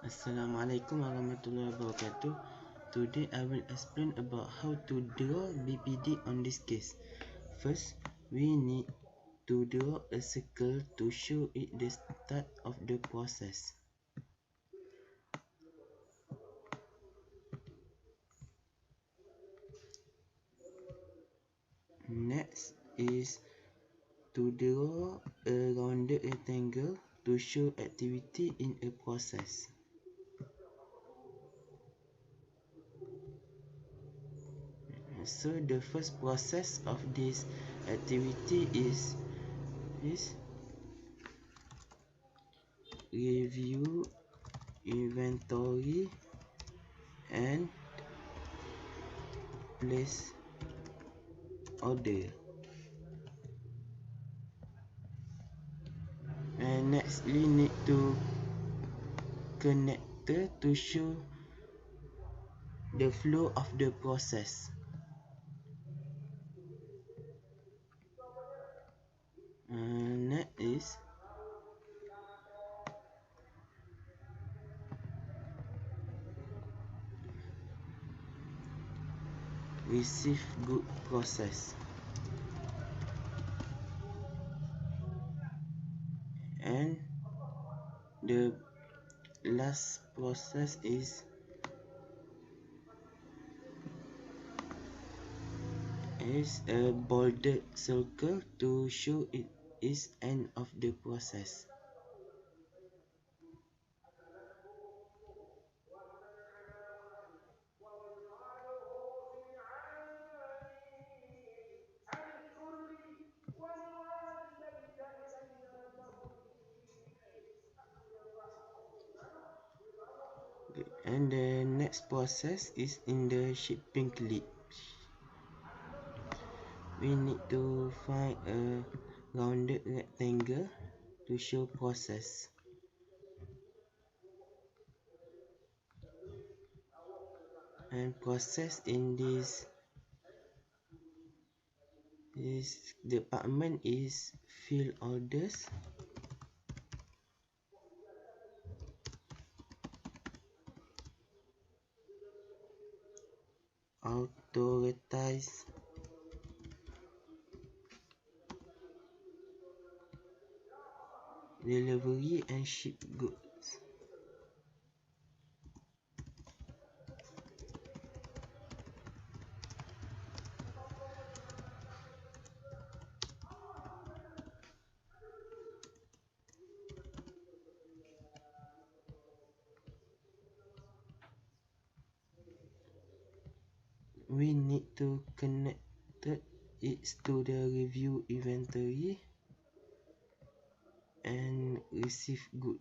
Assalamualaikum warahmatullahi wabarakatuh. Today I will explain about how to draw BPD on this case. First, we need to draw a circle to show it the start of the process. Next is to draw a rounded rectangle to show activity in a process. So the first process of this activity is review inventory and place order. And next we need to connector to show the flow of the process. Next is receive good process. And the last process is a bolded circle to show it is end of the process. And the next process is in the shipping clip. We need to find a rounded rectangle to show process. And process in this department is fill orders, authorize, delivery and ship goods. We need to connect it to the review inventory and receive goods.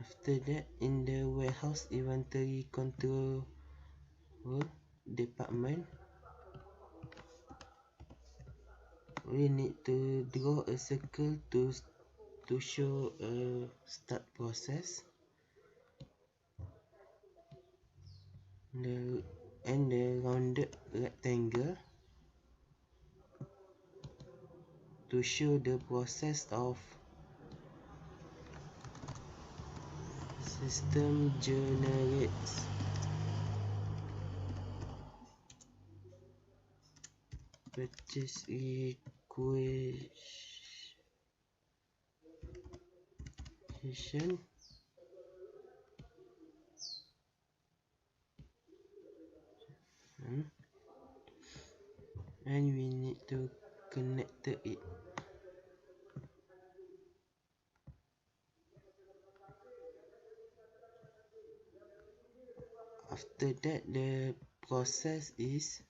After that, in the warehouse inventory control department, we need to draw a circle to show a start process. And the rounded rectangle to show the process of system generates purchase requisition and we need to connect it. After that, the process is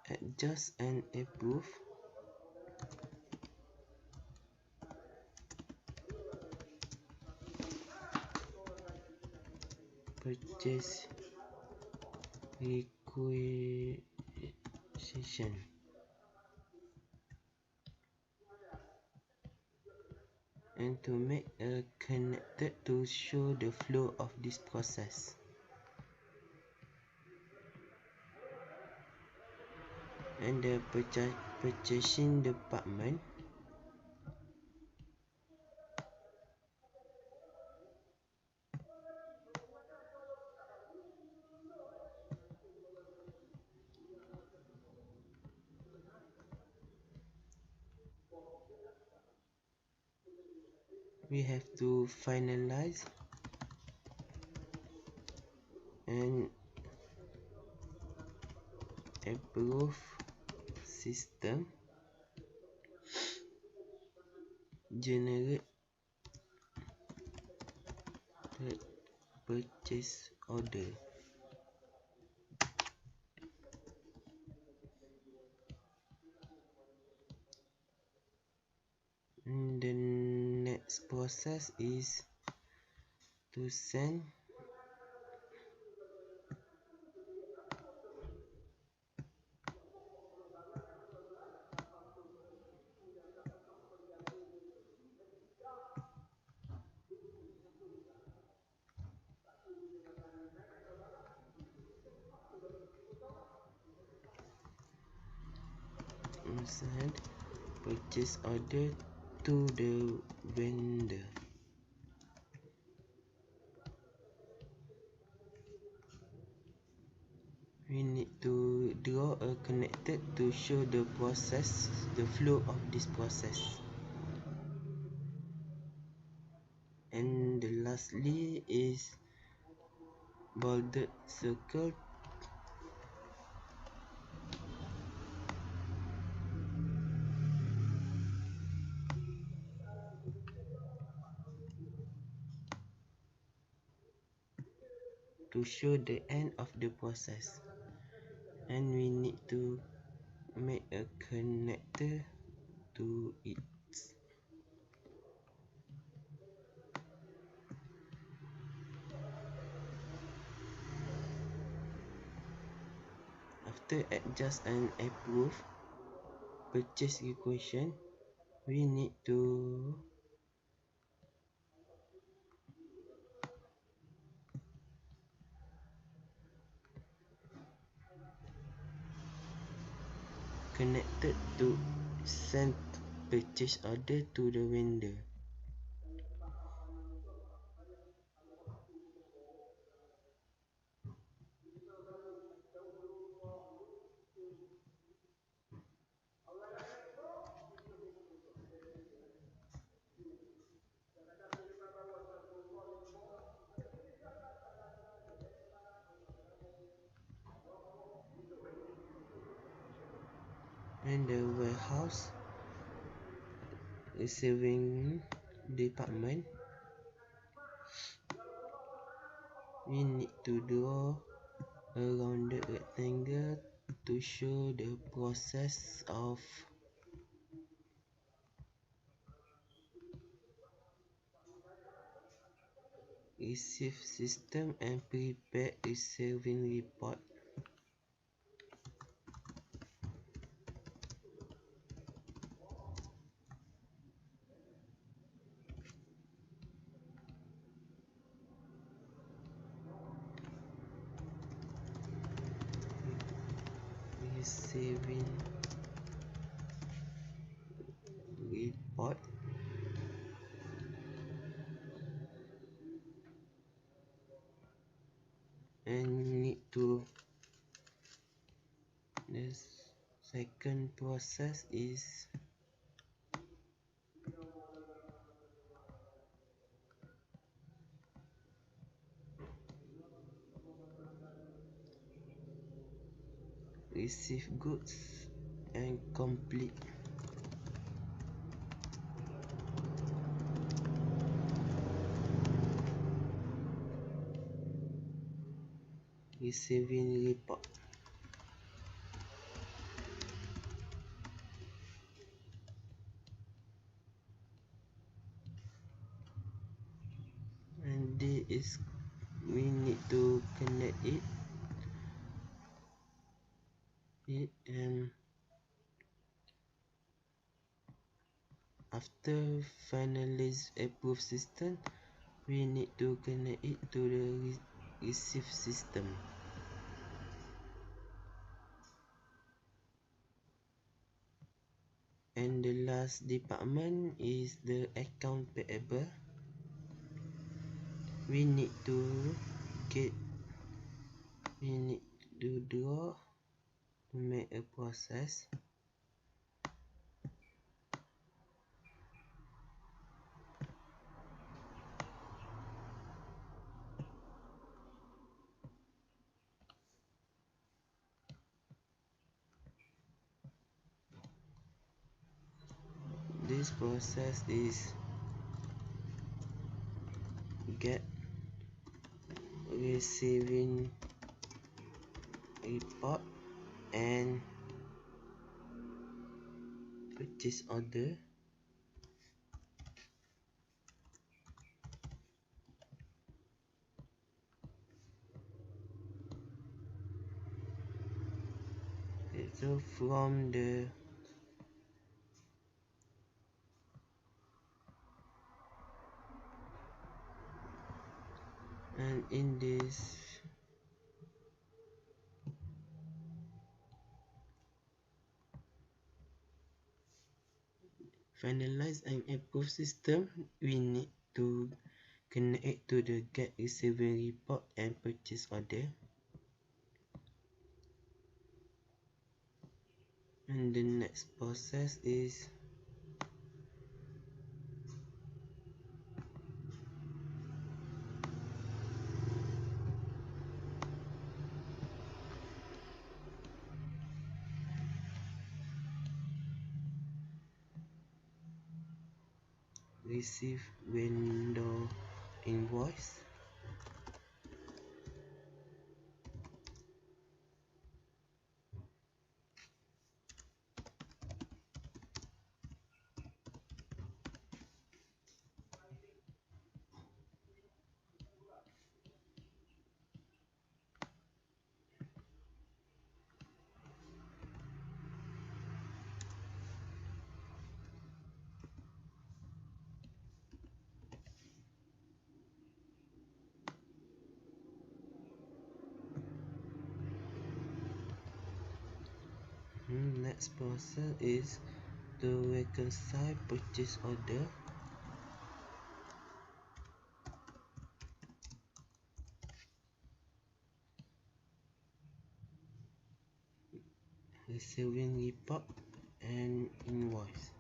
adjust and approve. Purchase purchase requisition. And to make a connector to show the flow of this process. And the purchasing department we have to finalize and approve system generate the purchase order. And the next process is to send purchase order to the vendor. We need to draw a connector to show the process, the flow of this process. And lastly is bolded circle to show the end of the process. And we need to make a connector to it. After adjust and approve purchase equation, we need to connected to send purchase order to the vendor. And the warehouse receiving department, we need to draw a rounded rectangle to show the process of receive system and prepare receiving report. Receiving report and need to the second process is receive goods and complete receiving report. And this is we need to connect it and after finalize approve system, we need to connect it to the receive system. And the last department is the account payable. We need to draw to make a process. This process is get receiving report and purchase order. So from the and in this finalize and approve system, we need to connect it to the get receiving report and purchase order. And the next process is receive vendor invoice. Next process is to reconcile purchase order. Receiving report and invoice.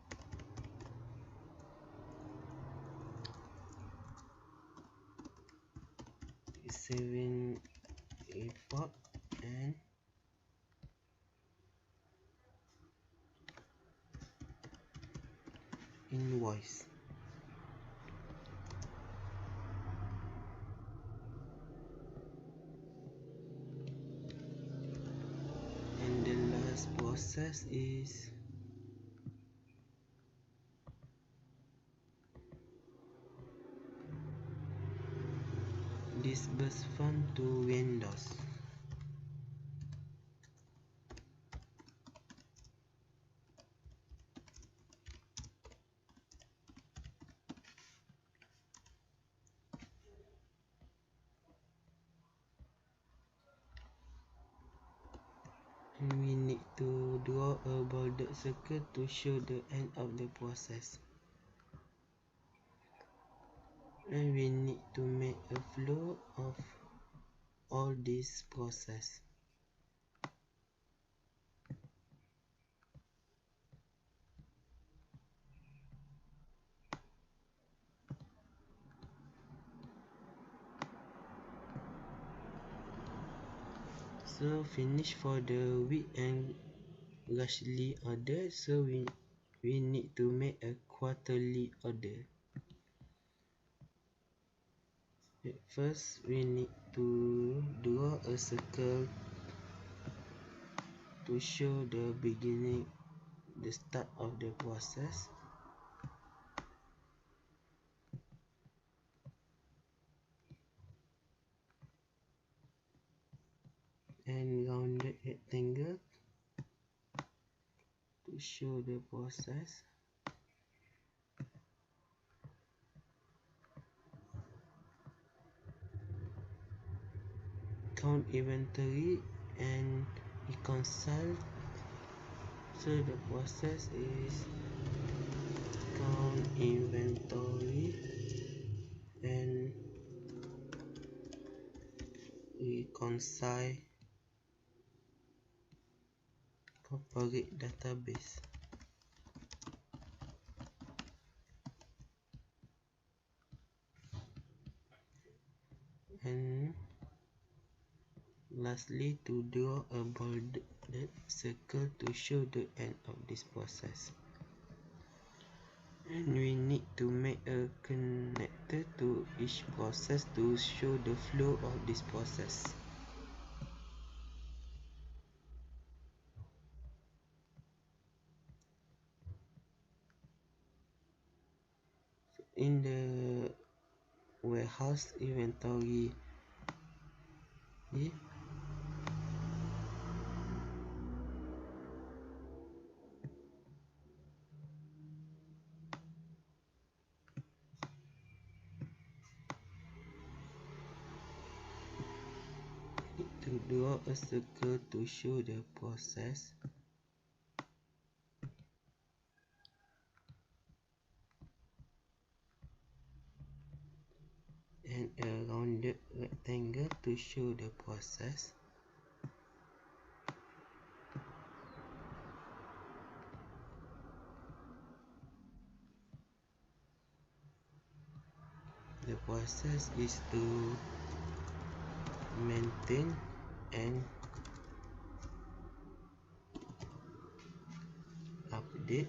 Receiving report and invoice. And the last process is disburse fund to vendors. And we need to draw a bordered circle to show the end of the process. And we need to make a flow of all this process. So finish for the week and rushly order. So we need to make a quarterly order. First we need to draw a circle to show the beginning, the start of the process. show the process. Count inventory and reconcile. So the process is count inventory and reconcile corporate database. And lastly, to draw a bolded circle to show the end of this process. And we need to make a connector to each process to show the flow of this process. In the warehouse inventory, to draw a circle to show the process. And a rounded rectangle to show the process. The process is to maintain and update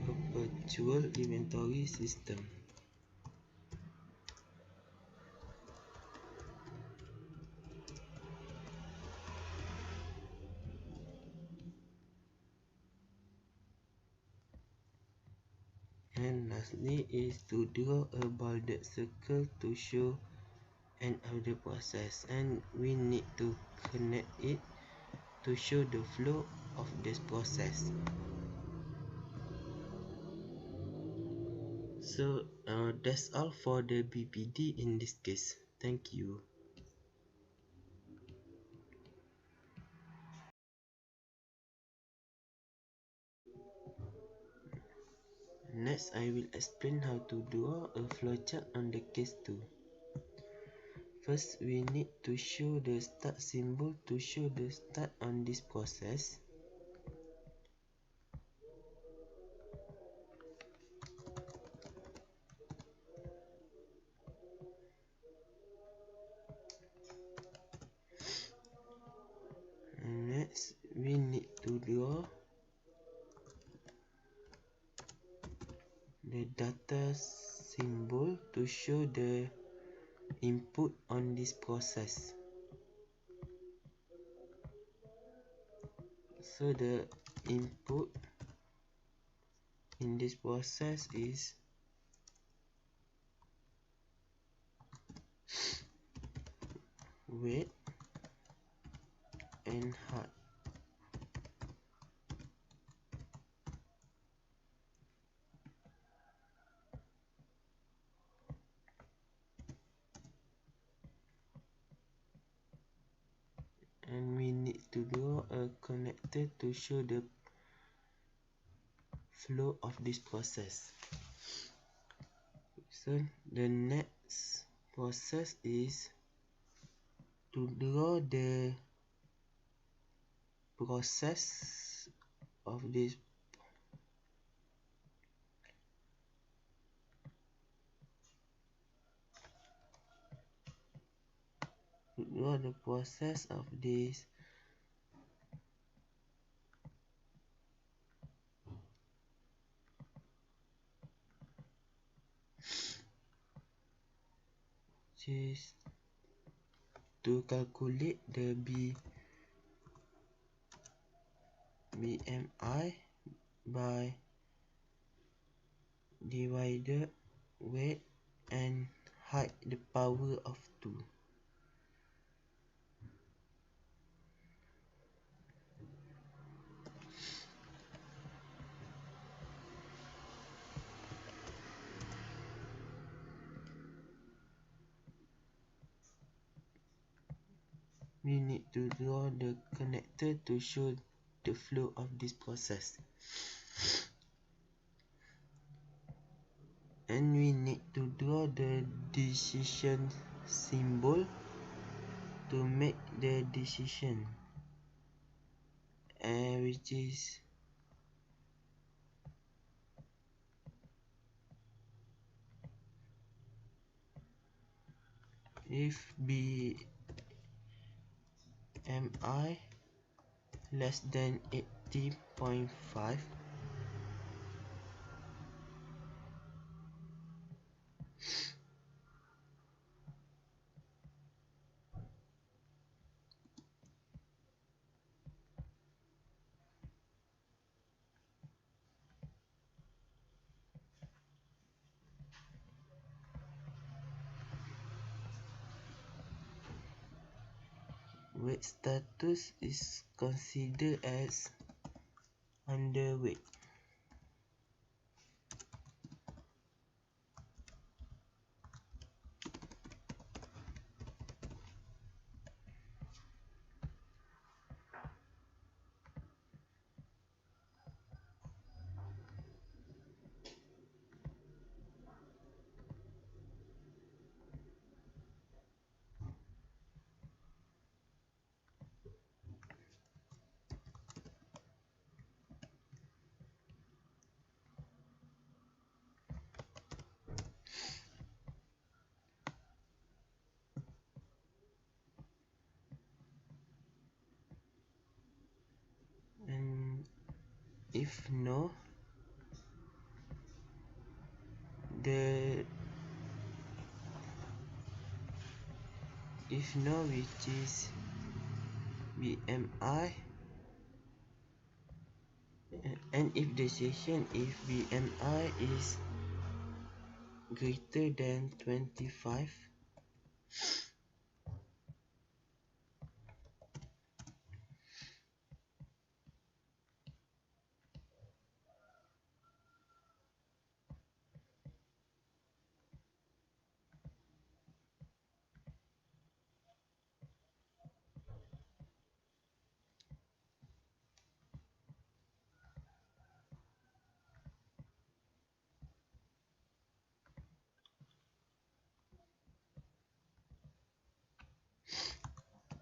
perpetual inventory system. And lastly is to draw a bolded circle to show end of the process, and we need to connect it to show the flow of this process. So that's all for the BPD in this case. Thank you. Next, I will explain how to draw a flowchart on the case 2. First, we need to show the start symbol to show the start on this process. Next, we need to draw the data symbol to show the input on this process. So the input in this process is weight and height. And we need to draw a connector to show the flow of this process. So the next process is to draw the process of this is to calculate the BMI by divided weight and height the power of 2. we need to draw the connector to show the flow of this process. And we need to draw the decision symbol to make the decision, which is if BMI less than 80.5, weight status is considered as underweight. And if no, which is BMI, and if decision if BMI is greater than 25,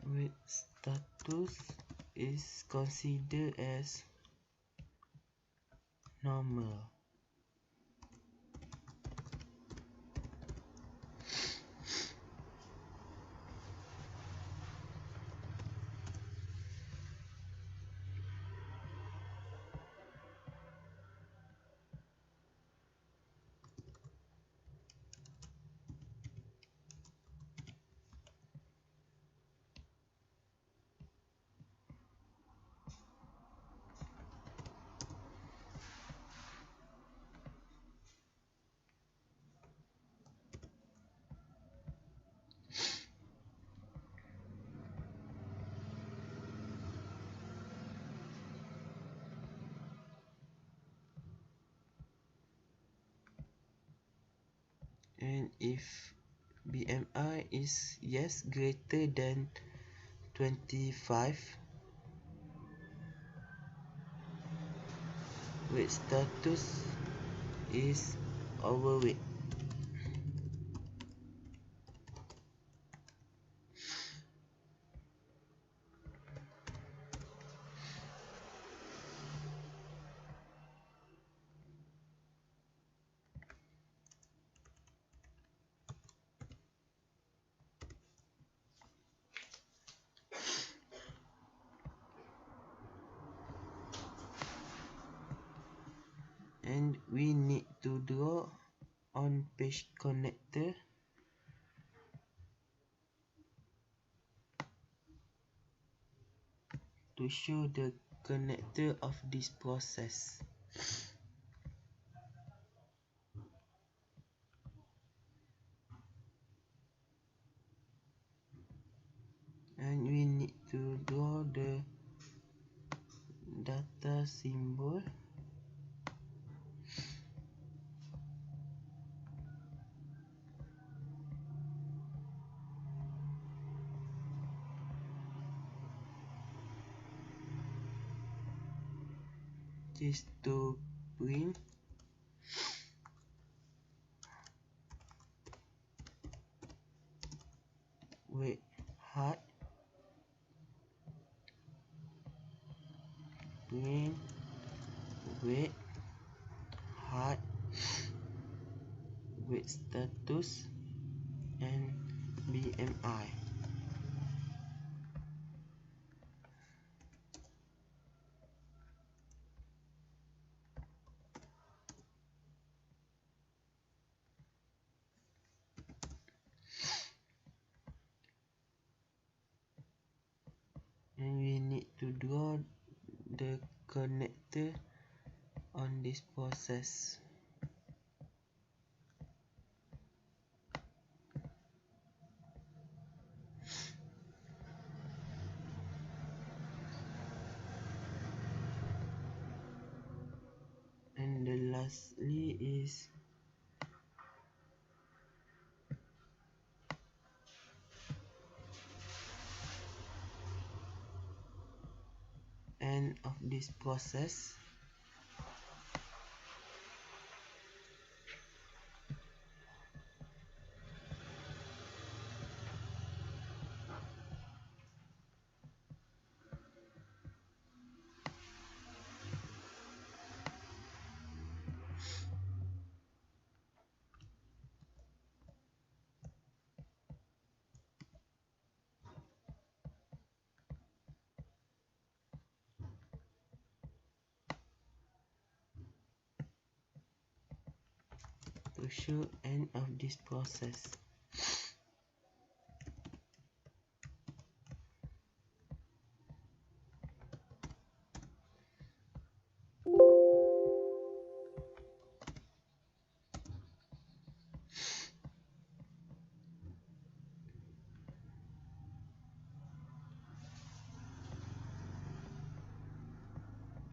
weight status is considered as normal. And if BMI is greater than 25, weight status is overweight. And we need to draw on page connector to show the connector of this process. And we need to draw the data symbol is to print weight, height, print weight, height, weight status, and BMI. And we need to draw the connector on this process. And the lastly is end of this process. To show end of this process.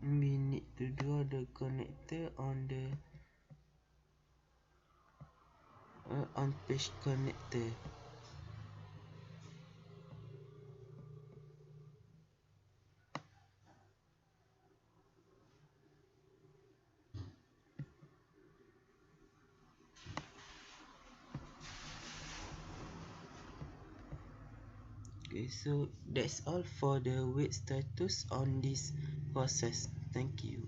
We need to draw the connector on the on page connector. Okay, so that's all for the weight status on this process. Thank you.